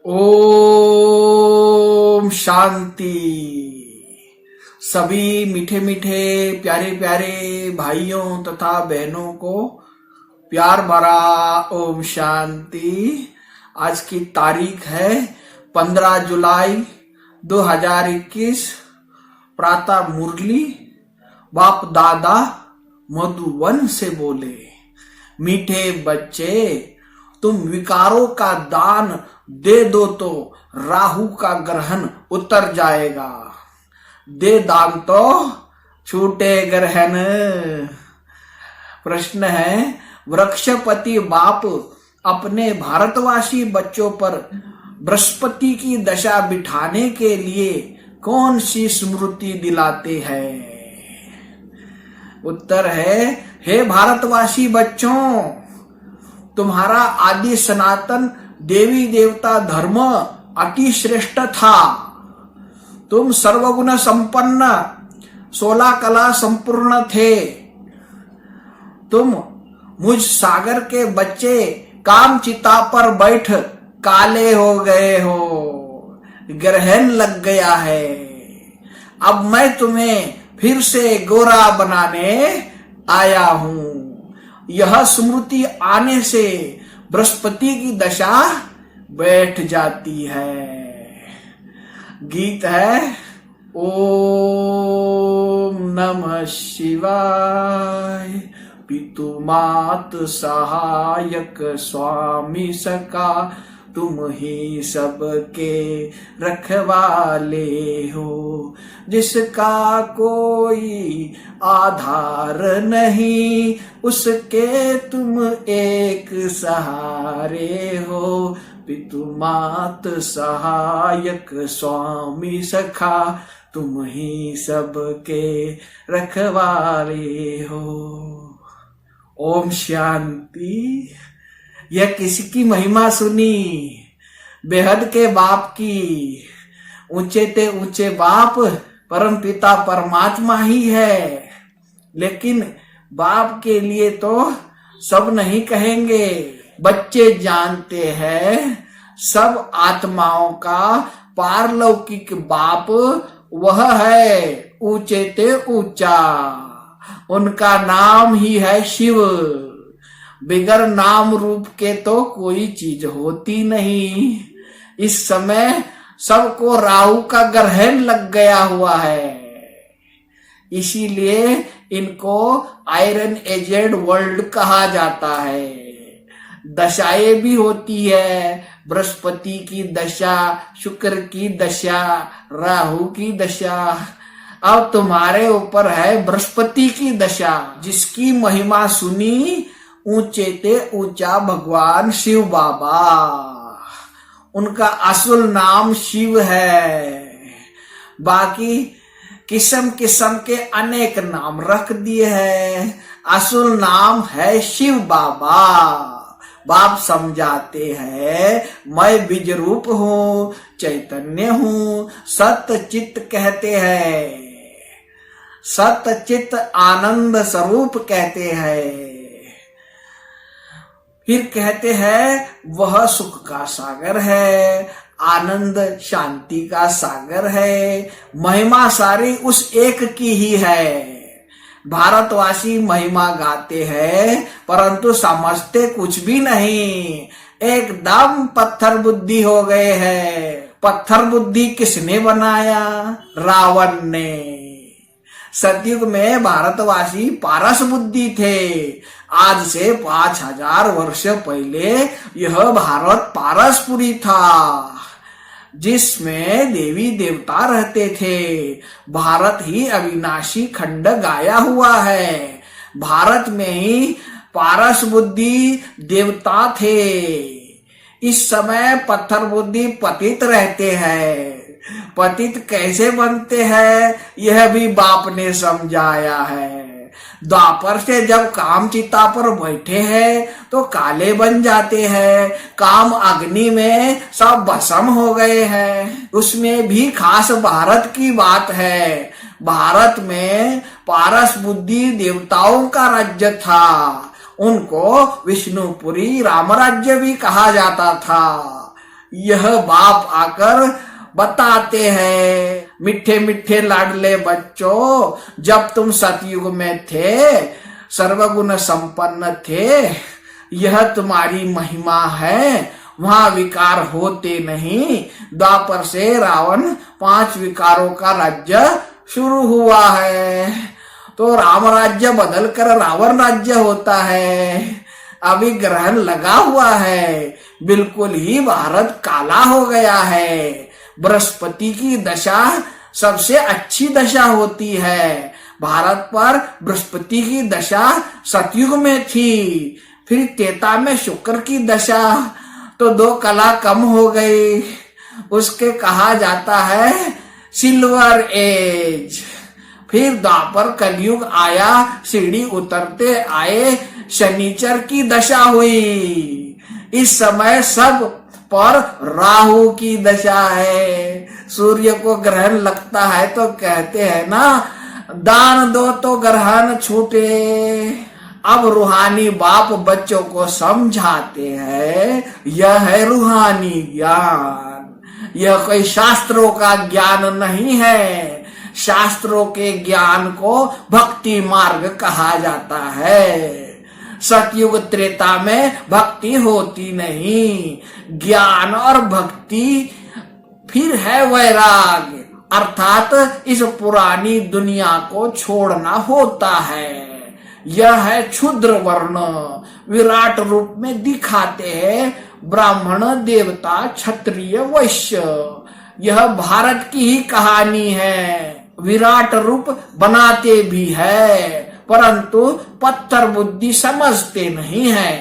ओम शांति। सभी मीठे मीठे प्यारे प्यारे भाइयों तथा बहनों को प्यार भरा ओम शांति। आज की तारीख है 15 जुलाई 2021। प्रातः मुरली बाप दादा मधुवन से बोले, मीठे बच्चे तुम विकारों का दान दे दो तो राहु का ग्रहण उतर जाएगा। दे दान तो छूटे ग्रहण। प्रश्न है, वृक्षपति बाप अपने भारतवासी बच्चों पर बृहस्पति की दशा बिठाने के लिए कौन सी स्मृति दिलाते हैं? उत्तर है, हे भारतवासी बच्चों, तुम्हारा आदि सनातन देवी देवता धर्म अति श्रेष्ठ था। तुम सर्वगुण संपन्न 16 कला संपूर्ण थे। तुम मुझ सागर के बच्चे काम चिता पर बैठ काले हो गए हो, ग्रहण लग गया है। अब मैं तुम्हें फिर से गोरा बनाने आया हूं। यह स्मृति आने से बृहस्पति की दशा बैठ जाती है। गीत है, ओम नमः शिवाय। पितु मात सहायक स्वामी सका, तुम ही सबके रखवाले हो। जिसका कोई आधार नहीं, उसके तुम एक सहारे हो। पितु मात सहायक स्वामी सखा, तुम ही सबके रखवाले हो। ओम शांति। यह किसकी महिमा सुनी? बेहद के बाप की। ऊंचे ते ऊंचे बाप परम पिता परमात्मा ही है, लेकिन बाप के लिए तो सब नहीं कहेंगे। बच्चे जानते हैं सब आत्माओं का पारलौकिक बाप वह है ऊंचे ते ऊंचा। उनका नाम ही है शिव। बिगर नाम रूप के तो कोई चीज होती नहीं। इस समय सबको राहु का ग्रहण लग गया हुआ है, इसीलिए इनको आयरन एजेड वर्ल्ड कहा जाता है। दशाएं भी होती है, बृहस्पति की दशा, शुक्र की दशा, राहु की दशा। अब तुम्हारे ऊपर है बृहस्पति की दशा, जिसकी महिमा सुनी ऊंचे ते ऊंचा भगवान शिव बाबा। उनका असल नाम शिव है, बाकी किस्म किस्म के अनेक नाम रख दिए हैं। असल नाम है शिव बाबा। बाप समझाते हैं, मैं बीज रूप हूँ, चैतन्य हूँ, सत्य चित्त कहते हैं, सत्य चित्त आनंद स्वरूप कहते हैं। फिर कहते हैं वह सुख का सागर है, आनंद शांति का सागर है। महिमा सारी उस एक की ही है। भारतवासी महिमा गाते हैं, परंतु समझते कुछ भी नहीं। एकदम पत्थर बुद्धि हो गए हैं। पत्थर बुद्धि किसने बनाया? रावण ने। सतयुग में भारतवासी पारस बुद्धि थे। आज से 5000 वर्ष पहले यह भारत पारसपुरी था, जिसमें देवी देवता रहते थे। भारत ही अविनाशी खंड गाया हुआ है। भारत में ही पारस बुद्धि देवता थे। इस समय पत्थर बुद्धि पतित रहते हैं। पतित कैसे बनते हैं यह भी बाप ने समझाया है। द्वापर से जब काम चिता पर बैठे हैं तो काले बन जाते हैं। काम अग्नि में सब भस्म हो गए हैं। उसमें भी खास भारत की बात है। भारत में पारस बुद्धि देवताओं का राज्य था। उनको विष्णुपुरी राम राज्य भी कहा जाता था। यह बाप आकर बताते हैं, मीठे मीठे लाडले बच्चों, जब तुम सतयुग में थे, सर्वगुण संपन्न थे, यह तुम्हारी महिमा है, वहां विकार होते नहीं। द्वापर से रावण 5 विकारों का राज्य शुरू हुआ है, तो राम राज्य बदलकर रावण राज्य होता है। अभी ग्रहण लगा हुआ है, बिल्कुल ही भारत काला हो गया है। बृहस्पति की दशा सबसे अच्छी दशा होती है। भारत पर बृहस्पति की दशा सतयुग में थी, फिर त्रेता में शुक्र की दशा, तो 2 कला कम हो गई। उसके कहा जाता है सिल्वर एज। फिर द्वापर कलयुग आया, सीढ़ी उतरते आए, शनिचर की दशा हुई। इस समय सब पर राहु की दशा है। सूर्य को ग्रहण लगता है तो कहते हैं ना, दान दो तो ग्रहण छूटे। अब रूहानी बाप बच्चों को समझाते हैं, यह है रूहानी ज्ञान, यह कोई शास्त्रों का ज्ञान नहीं है। शास्त्रों के ज्ञान को भक्ति मार्ग कहा जाता है। सतयुग त्रेता में भक्ति होती नहीं, ज्ञान और भक्ति फिर है वैराग्य, अर्थात इस पुरानी दुनिया को छोड़ना होता है। यह है क्षुद्र वर्ण, विराट रूप में दिखाते हैं ब्राह्मण, देवता, क्षत्रिय, वैश्य। यह भारत की ही कहानी है। विराट रूप बनाते भी है, परंतु पत्थर बुद्धि समझते नहीं है।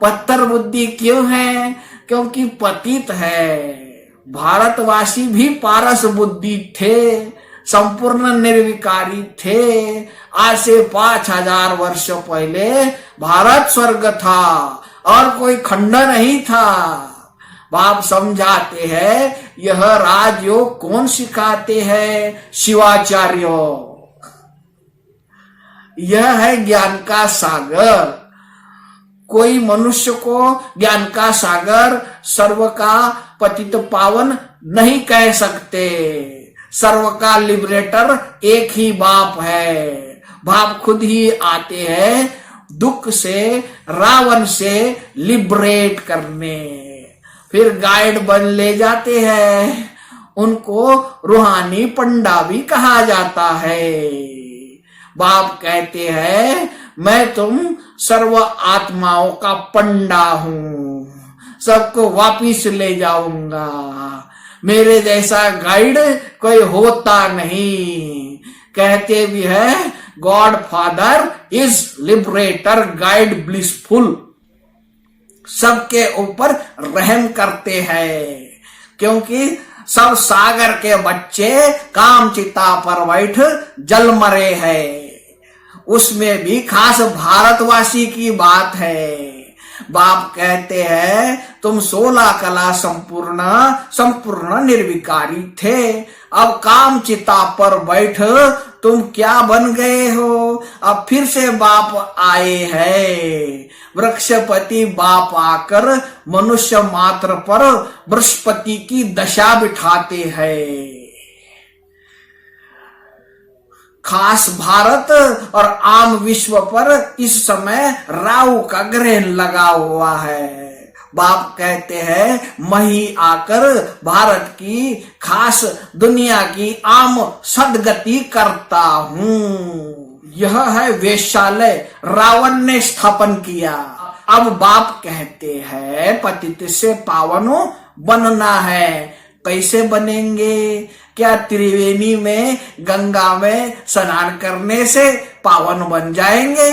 पत्थर बुद्धि क्यों है? क्योंकि पतित है। भारतवासी भी पारस बुद्धि थे, संपूर्ण निर्विकारी थे। आज से 5000 वर्ष पहले भारत स्वर्ग था और कोई खंड नहीं था। बाप समझाते हैं, यह राजयोग कौन सिखाते हैं? शिवाचार्य। यह है ज्ञान का सागर। कोई मनुष्य को ज्ञान का सागर, सर्व का पतित पावन नहीं कह सकते। सर्व का लिबरेटर एक ही बाप है। बाप खुद ही आते हैं दुख से, रावण से लिबरेट करने, फिर गाइड बन ले जाते हैं। उनको रूहानी पंडा भी कहा जाता है। बाप कहते हैं, मैं तुम सर्व आत्माओं का पंडा हूं, सबको वापिस ले जाऊंगा। मेरे जैसा गाइड कोई होता नहीं। कहते भी है, God father is liberator, guide blissful. सबके ऊपर रहम करते हैं, क्योंकि सब सागर के बच्चे काम चिता पर बैठ जल मरे हैं। उसमें भी खास भारतवासी की बात है। बाप कहते हैं, तुम 16 कला संपूर्ण निर्विकारी थे, अब काम चिता पर बैठ तुम क्या बन गए हो? अब फिर से बाप आए हैं। वृक्षपति बाप आकर मनुष्य मात्र पर बृहस्पति की दशा बिठाते हैं। खास भारत और आम विश्व पर इस समय राहु का ग्रहण लगा हुआ है। बाप कहते हैं, मैं ही आकर भारत की, खास दुनिया की आम सदगति करता हूँ। यह है वेश्यालय, रावण ने स्थापन किया। अब बाप कहते हैं, पतित से पावन बनना है। कैसे बनेंगे? क्या त्रिवेणी में, गंगा में स्नान करने से पावन बन जाएंगे?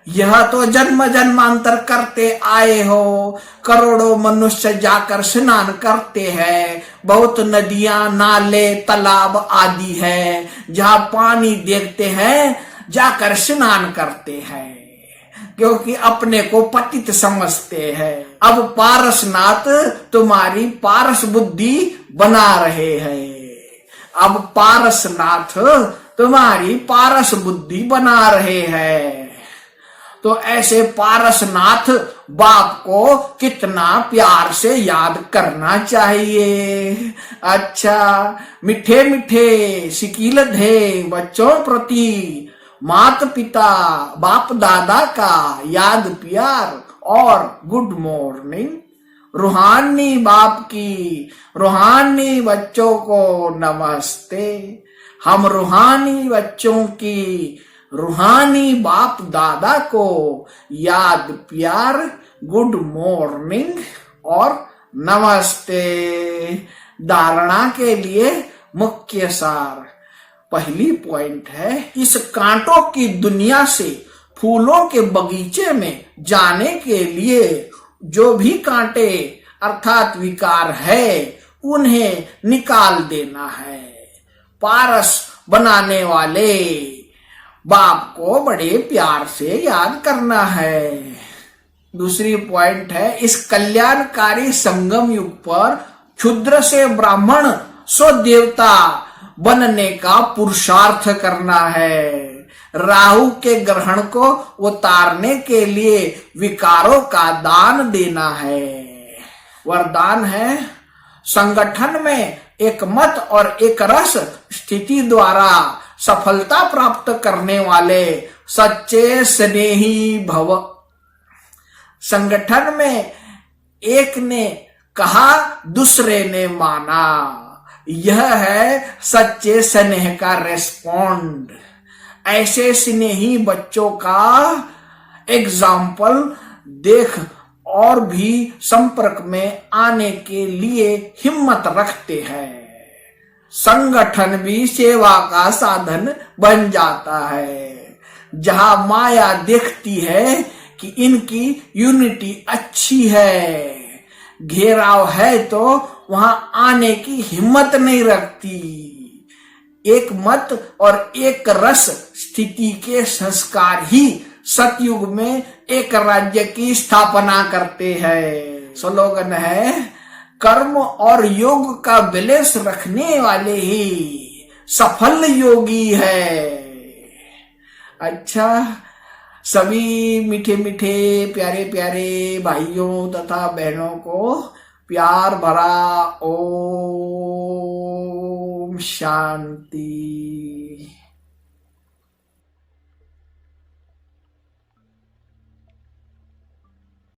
यह तो जन्म जन्मांतर करते आए हो। करोड़ों मनुष्य जाकर स्नान करते हैं। बहुत नदियां, नाले, तालाब आदि है, जहां पानी देखते हैं जाकर स्नान करते हैं, क्योंकि अपने को पतित समझते हैं। अब पारसनाथ तुम्हारी पारस बुद्धि बना रहे हैं। अब पारसनाथ तुम्हारी पारस बुद्धि बना रहे हैं। तो ऐसे पारसनाथ बाप को कितना प्यार से याद करना चाहिए। अच्छा, मीठे मीठे सिकीलधे बच्चों प्रति मात पिता बाप दादा का याद प्यार और गुड मॉर्निंग। रूहानी बाप की रूहानी बच्चों को नमस्ते। हम रूहानी बच्चों की रूहानी बाप दादा को याद प्यार गुड मॉर्निंग और नमस्ते। धारणा के लिए मुख्य सार। पहली पॉइंट है, इस कांटों की दुनिया से फूलों के बगीचे में जाने के लिए जो भी कांटे अर्थात विकार है उन्हें निकाल देना है। पारस बनाने वाले बाप को बड़े प्यार से याद करना है। दूसरी पॉइंट है, इस कल्याणकारी संगम युग पर क्षुद्र से ब्राह्मण स्व देवता बनने का पुरुषार्थ करना है। राहु के ग्रहण को उतारने के लिए विकारों का दान देना है। वरदान है, संगठन में एक मत और एक रस स्थिति द्वारा सफलता प्राप्त करने वाले सच्चे स्नेही भव। संगठन में एक ने कहा दूसरे ने माना, यह है सच्चे स्नेह का रेस्पॉन्ड। ऐसे स्नेही बच्चों का एग्जाम्पल देख और भी संपर्क में आने के लिए हिम्मत रखते हैं। संगठन भी सेवा का साधन बन जाता है। जहां माया देखती है कि इनकी यूनिटी अच्छी है, घेराव है, तो वहां आने की हिम्मत नहीं रखती। एक मत और एक रस स्थिति के संस्कार ही सतयुग में एक राज्य की स्थापना करते हैं। स्लोगन है, कर्म और योग का बैलेंस रखने वाले ही सफल योगी है। अच्छा, सभी मीठे मीठे प्यारे प्यारे भाइयों तथा बहनों को प्यार भरा ओम शांति।